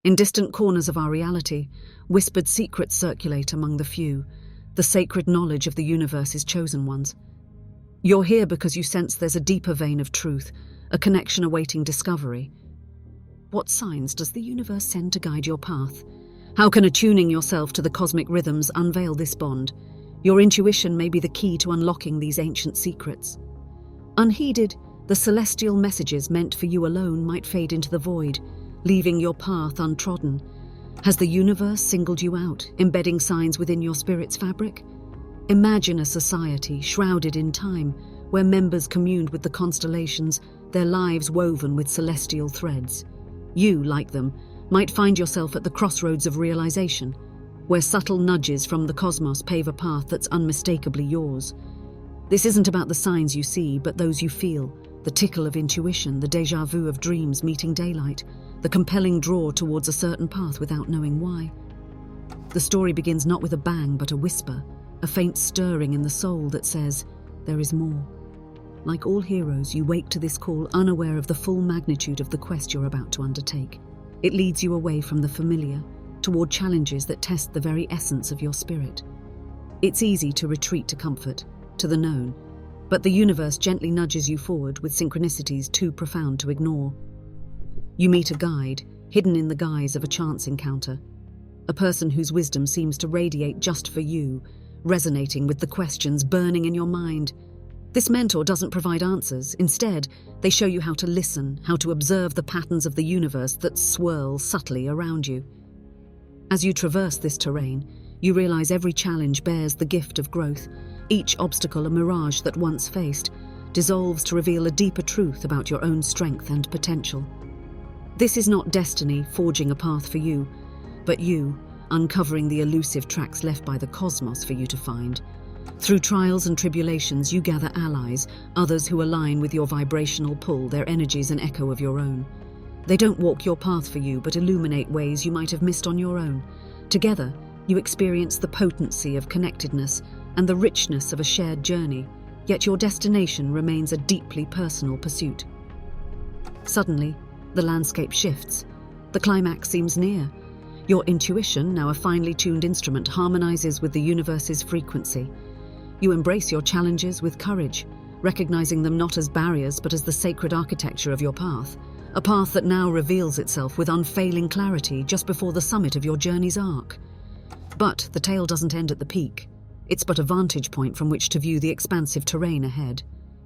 In distant corners of our reality, whispered secrets circulate among the few, the sacred knowledge of the universe's chosen ones. You're here because you sense there's a deeper vein of truth, a connection awaiting discovery. What signs does the universe send to guide your path? How can attuning yourself to the cosmic rhythms unveil this bond? Your intuition may be the key to unlocking these ancient secrets. Unheeded, the celestial messages meant for you alone might fade into the void, leaving your path untrodden. Has the universe singled you out, embedding signs within your spirit's fabric? Imagine a society shrouded in time, where members communed with the constellations, their lives woven with celestial threads. You, like them, might find yourself at the crossroads of realization, where subtle nudges from the cosmos pave a path that's unmistakably yours. This isn't about the signs you see, but those you feel, the tickle of intuition, the déjà vu of dreams meeting daylight, the compelling draw towards a certain path without knowing why. The story begins not with a bang, but a whisper, a faint stirring in the soul that says, there is more. Like all heroes, you wake to this call unaware of the full magnitude of the quest you're about to undertake. It leads you away from the familiar, toward challenges that test the very essence of your spirit. It's easy to retreat to comfort, to the known, but the universe gently nudges you forward with synchronicities too profound to ignore. You meet a guide, hidden in the guise of a chance encounter, a person whose wisdom seems to radiate just for you, resonating with the questions burning in your mind. This mentor doesn't provide answers. Instead, they show you how to listen, how to observe the patterns of the universe that swirl subtly around you. As you traverse this terrain, you realize every challenge bears the gift of growth. Each obstacle, a mirage that once faced, dissolves to reveal a deeper truth about your own strength and potential. This is not destiny forging a path for you, but you uncovering the elusive tracks left by the cosmos for you to find. Through trials and tribulations, you gather allies, others who align with your vibrational pull, their energies an echo of your own. They don't walk your path for you, but illuminate ways you might have missed on your own. Together, you experience the potency of connectedness and the richness of a shared journey, yet your destination remains a deeply personal pursuit. Suddenly, the landscape shifts. The climax seems near. Your intuition, now a finely tuned instrument, harmonizes with the universe's frequency. You embrace your challenges with courage, recognizing them not as barriers but as the sacred architecture of your path, a path that now reveals itself with unfailing clarity just before the summit of your journey's arc. But the tale doesn't end at the peak. It's but a vantage point from which to view the expansive terrain ahead.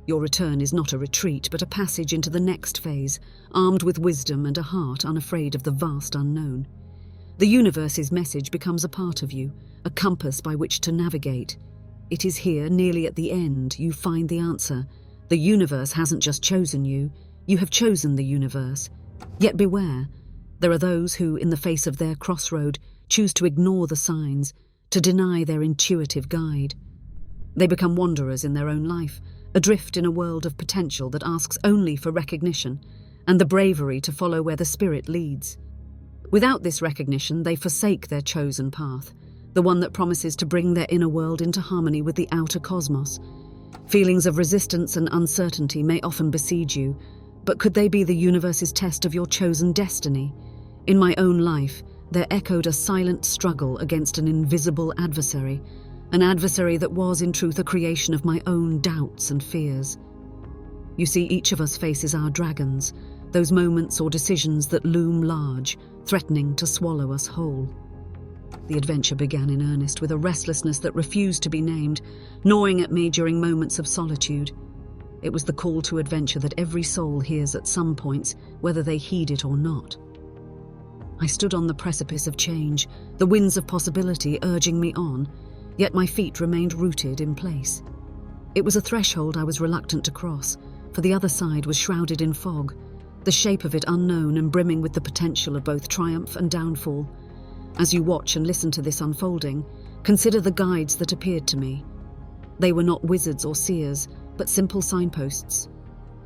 Your return is not a retreat, but a passage into the next phase, armed with wisdom and a heart unafraid of the vast unknown. The universe's message becomes a part of you, a compass by which to navigate. It is here, nearly at the end, you find the answer. The universe hasn't just chosen you, you have chosen the universe. Yet beware, there are those who, in the face of their crossroad, choose to ignore the signs, to deny their intuitive guide. They become wanderers in their own life, adrift in a world of potential that asks only for recognition and the bravery to follow where the spirit leads. Without this recognition, they forsake their chosen path, the one that promises to bring their inner world into harmony with the outer cosmos. Feelings of resistance and uncertainty may often besiege you, but could they be the universe's test of your chosen destiny? In my own life, there echoed a silent struggle against an invisible adversary, an adversary that was in truth a creation of my own doubts and fears. You see, each of us faces our dragons, those moments or decisions that loom large, threatening to swallow us whole. The adventure began in earnest with a restlessness that refused to be named, gnawing at me during moments of solitude. It was the call to adventure that every soul hears at some points, whether they heed it or not. I stood on the precipice of change, the winds of possibility urging me on, yet my feet remained rooted in place. It was a threshold I was reluctant to cross, for the other side was shrouded in fog, the shape of it unknown and brimming with the potential of both triumph and downfall. As you watch and listen to this unfolding, consider the guides that appeared to me. They were not wizards or seers, but simple signposts.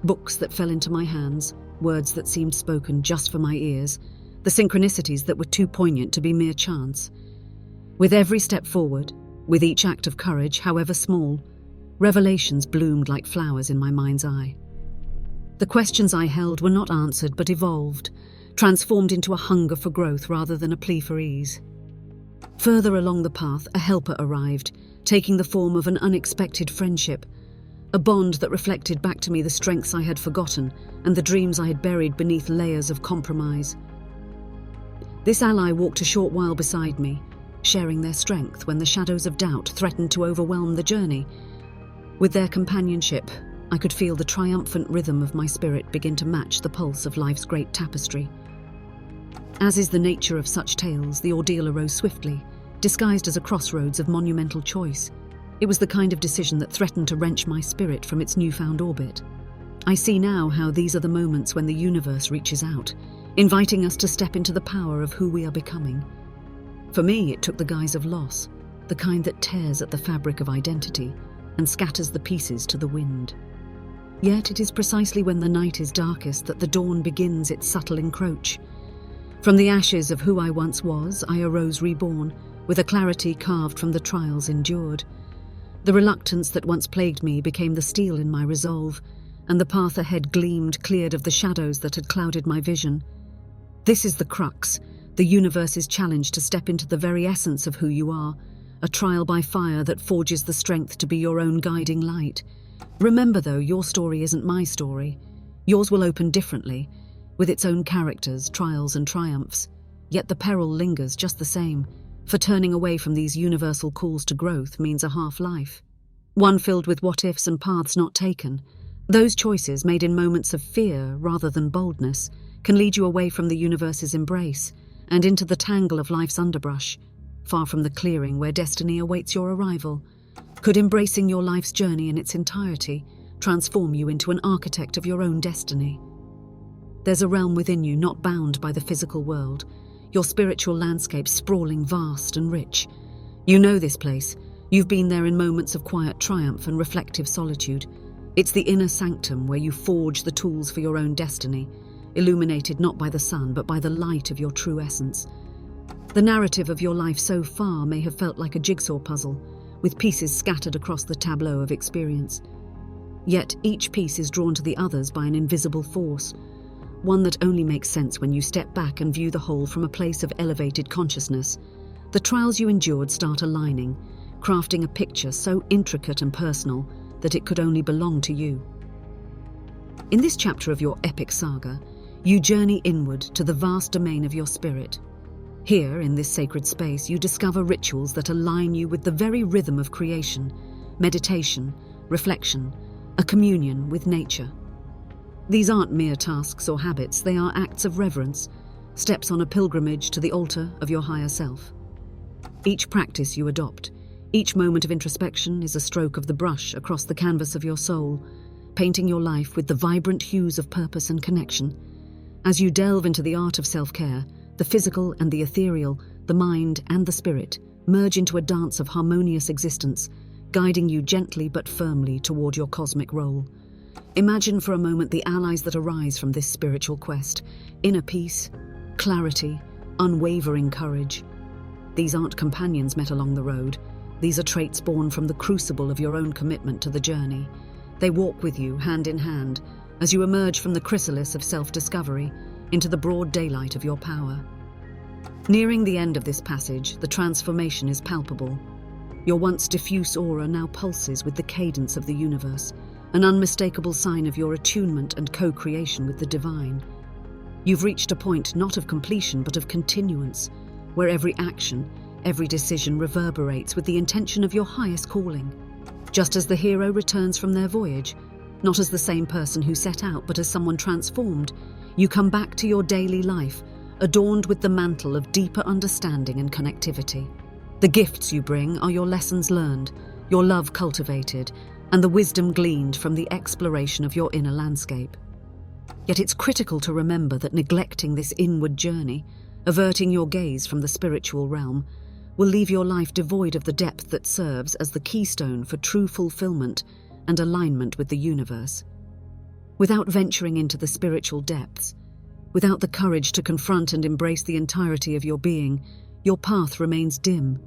Books that fell into my hands, words that seemed spoken just for my ears, the synchronicities that were too poignant to be mere chance. With every step forward, with each act of courage, however small, revelations bloomed like flowers in my mind's eye. The questions I held were not answered but evolved, transformed into a hunger for growth rather than a plea for ease. Further along the path, a helper arrived, taking the form of an unexpected friendship, a bond that reflected back to me the strengths I had forgotten and the dreams I had buried beneath layers of compromise. This ally walked a short while beside me, sharing their strength when the shadows of doubt threatened to overwhelm the journey. With their companionship, I could feel the triumphant rhythm of my spirit begin to match the pulse of life's great tapestry. As is the nature of such tales, the ordeal arose swiftly, disguised as a crossroads of monumental choice. It was the kind of decision that threatened to wrench my spirit from its newfound orbit. I see now how these are the moments when the universe reaches out, inviting us to step into the power of who we are becoming. For me, it took the guise of loss, the kind that tears at the fabric of identity and scatters the pieces to the wind. Yet it is precisely when the night is darkest that the dawn begins its subtle encroach. From the ashes of who I once was, I arose reborn, with a clarity carved from the trials endured. The reluctance that once plagued me became the steel in my resolve, and the path ahead gleamed, cleared of the shadows that had clouded my vision. This is the crux, the universe's challenge to step into the very essence of who you are, a trial by fire that forges the strength to be your own guiding light. Remember, though, your story isn't my story. Yours will open differently, with its own characters, trials and triumphs. Yet the peril lingers just the same, for turning away from these universal calls to growth means a half-life. One filled with what-ifs and paths not taken. Those choices, made in moments of fear rather than boldness, can lead you away from the universe's embrace and into the tangle of life's underbrush, far from the clearing where destiny awaits your arrival. Could embracing your life's journey in its entirety transform you into an architect of your own destiny? There's a realm within you not bound by the physical world, your spiritual landscape sprawling, vast and rich. You know this place. You've been there in moments of quiet triumph and reflective solitude. It's the inner sanctum where you forge the tools for your own destiny, illuminated not by the sun but by the light of your true essence. The narrative of your life so far may have felt like a jigsaw puzzle, with pieces scattered across the tableau of experience. Yet each piece is drawn to the others by an invisible force, one that only makes sense when you step back and view the whole from a place of elevated consciousness. The trials you endured start aligning, crafting a picture so intricate and personal that it could only belong to you. In this chapter of your epic saga, you journey inward to the vast domain of your spirit. Here, in this sacred space, you discover rituals that align you with the very rhythm of creation, meditation, reflection, a communion with nature. These aren't mere tasks or habits, they are acts of reverence, steps on a pilgrimage to the altar of your higher self. Each practice you adopt, each moment of introspection is a stroke of the brush across the canvas of your soul, painting your life with the vibrant hues of purpose and connection. As you delve into the art of self-care, the physical and the ethereal, the mind and the spirit, merge into a dance of harmonious existence, guiding you gently but firmly toward your cosmic role. Imagine for a moment the allies that arise from this spiritual quest: inner peace, clarity, unwavering courage. These aren't companions met along the road. These are traits born from the crucible of your own commitment to the journey. They walk with you, hand in hand, as you emerge from the chrysalis of self-discovery into the broad daylight of your power. Nearing the end of this passage, the transformation is palpable. Your once diffuse aura now pulses with the cadence of the universe, an unmistakable sign of your attunement and co-creation with the divine. You've reached a point not of completion but of continuance, where every action, every decision reverberates with the intention of your highest calling. Just as the hero returns from their voyage, not as the same person who set out but as someone transformed, you come back to your daily life, adorned with the mantle of deeper understanding and connectivity. The gifts you bring are your lessons learned, your love cultivated, and the wisdom gleaned from the exploration of your inner landscape. Yet it's critical to remember that neglecting this inward journey, averting your gaze from the spiritual realm, will leave your life devoid of the depth that serves as the keystone for true fulfillment and alignment with the universe. Without venturing into the spiritual depths, without the courage to confront and embrace the entirety of your being, your path remains dim,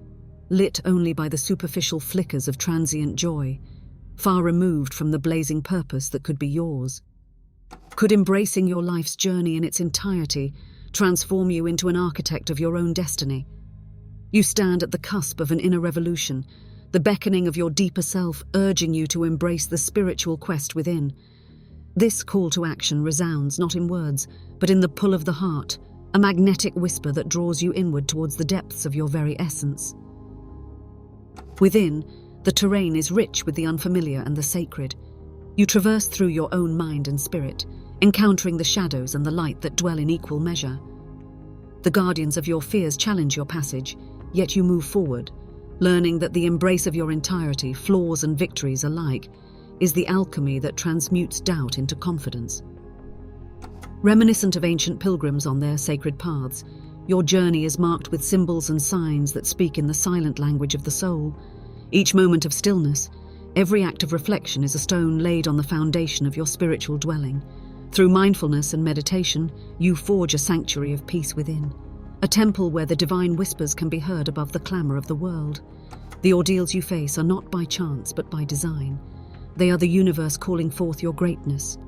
lit only by the superficial flickers of transient joy, far removed from the blazing purpose that could be yours. Could embracing your life's journey in its entirety transform you into an architect of your own destiny. You stand at the cusp of an inner revolution, the beckoning of your deeper self urging you to embrace the spiritual quest within. This call to action resounds not in words, but in the pull of the heart, a magnetic whisper that draws you inward towards the depths of your very essence. Within, the terrain is rich with the unfamiliar and the sacred. You traverse through your own mind and spirit, encountering the shadows and the light that dwell in equal measure. The guardians of your fears challenge your passage, yet you move forward, learning that the embrace of your entirety, flaws and victories alike, is the alchemy that transmutes doubt into confidence. Reminiscent of ancient pilgrims on their sacred paths, your journey is marked with symbols and signs that speak in the silent language of the soul. Each moment of stillness, every act of reflection is a stone laid on the foundation of your spiritual dwelling. Through mindfulness and meditation, you forge a sanctuary of peace within, a temple where the divine whispers can be heard above the clamor of the world. The ordeals you face are not by chance but by design. They are the universe calling forth your greatness.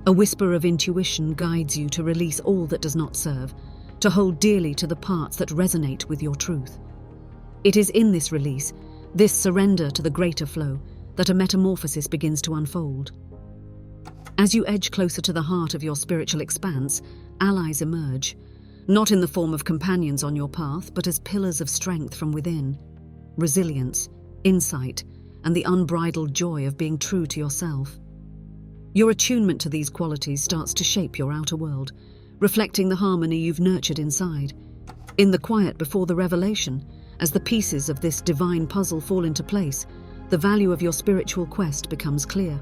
A whisper of intuition guides you to release all that does not serve, to hold dearly to the parts that resonate with your truth. It is in this release, this surrender to the greater flow, that a metamorphosis begins to unfold. As you edge closer to the heart of your spiritual expanse, allies emerge, not in the form of companions on your path, but as pillars of strength from within. Resilience, insight, and the unbridled joy of being true to yourself. Your attunement to these qualities starts to shape your outer world, reflecting the harmony you've nurtured inside. In the quiet before the revelation, as the pieces of this divine puzzle fall into place, the value of your spiritual quest becomes clear.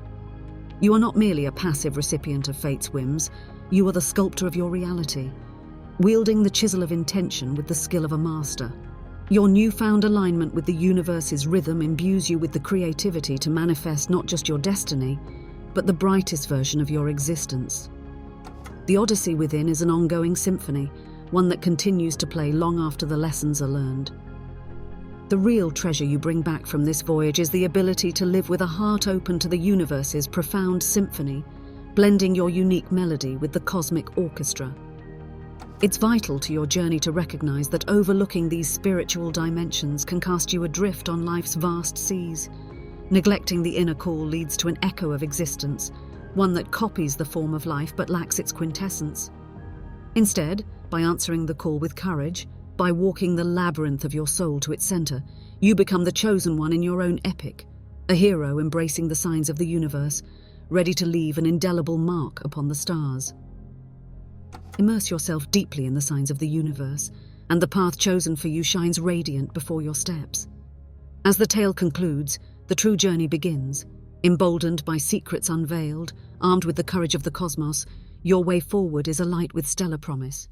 You are not merely a passive recipient of fate's whims, you are the sculptor of your reality, wielding the chisel of intention with the skill of a master. Your newfound alignment with the universe's rhythm imbues you with the creativity to manifest not just your destiny, but the brightest version of your existence. The odyssey within is an ongoing symphony, one that continues to play long after the lessons are learned. The real treasure you bring back from this voyage is the ability to live with a heart open to the universe's profound symphony, blending your unique melody with the cosmic orchestra. It's vital to your journey to recognize that overlooking these spiritual dimensions can cast you adrift on life's vast seas. Neglecting the inner call leads to an echo of existence, one that copies the form of life but lacks its quintessence. Instead, by answering the call with courage, by walking the labyrinth of your soul to its center, you become the chosen one in your own epic, a hero embracing the signs of the universe, ready to leave an indelible mark upon the stars. Immerse yourself deeply in the signs of the universe, and the path chosen for you shines radiant before your steps. As the tale concludes, the true journey begins. Emboldened by secrets unveiled, armed with the courage of the cosmos, your way forward is alight with stellar promise.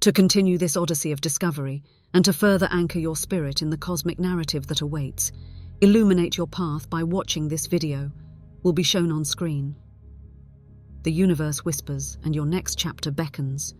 To continue this odyssey of discovery, and to further anchor your spirit in the cosmic narrative that awaits, illuminate your path by watching this video. Will be shown on screen. The universe whispers, and your next chapter beckons.